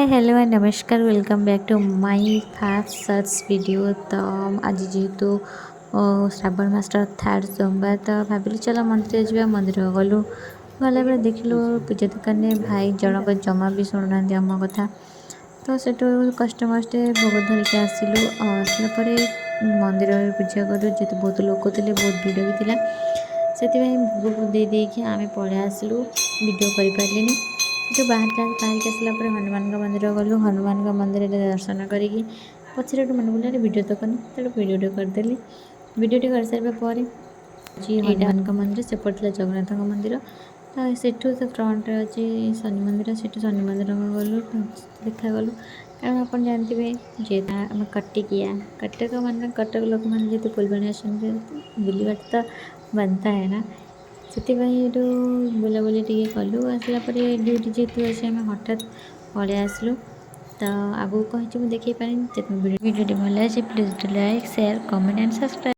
Hello and नमस्कार welcome back to my fast search video. तो आज जेहेतु श्रावण मास थर्ड सोमवार तो भाविली चलो मंदिर जा मंदिर गलु गला बेले देखिलु पूजा दुकान में भाई जनक जमा भी शुणुना आम कथा। तो सेठू कष्ट मष्टे भोग धरिक आसिलु आसला पर मंदिर पूजा कलु जेहेतु बहुत लोक थे बहुत भिड़ भी था से भोग देदेकि आम पलि आसिलु वीडियो कर जो बाहर आसला हनुमान मंदिर गलु हनुमान मंदिर दर्शन करी पचर मन पड़ा वीडियो तो करनी तो वीडियो करदेली वीडियो कर सारापर हनुमान मंदिर सेपटे जगन्नाथ मंदिर तो सेठू से फ्रंट अच्छी शनि मंदिर से शनि मंदिर गलु देखा गलु कारण आप जानते जे आम कटिकिया कटक मान कटक लोक मैंने जेहतु फुलबाणी आसन बुलवाट तो बनता है ना से बुलाबुली टे कलु आसला ड्यूटी जेहतु अच्छे आम हठात पलि आसलु तो आगू कही मुझे देखी पारे वीडियो भल लगे please like share comment and subscribe.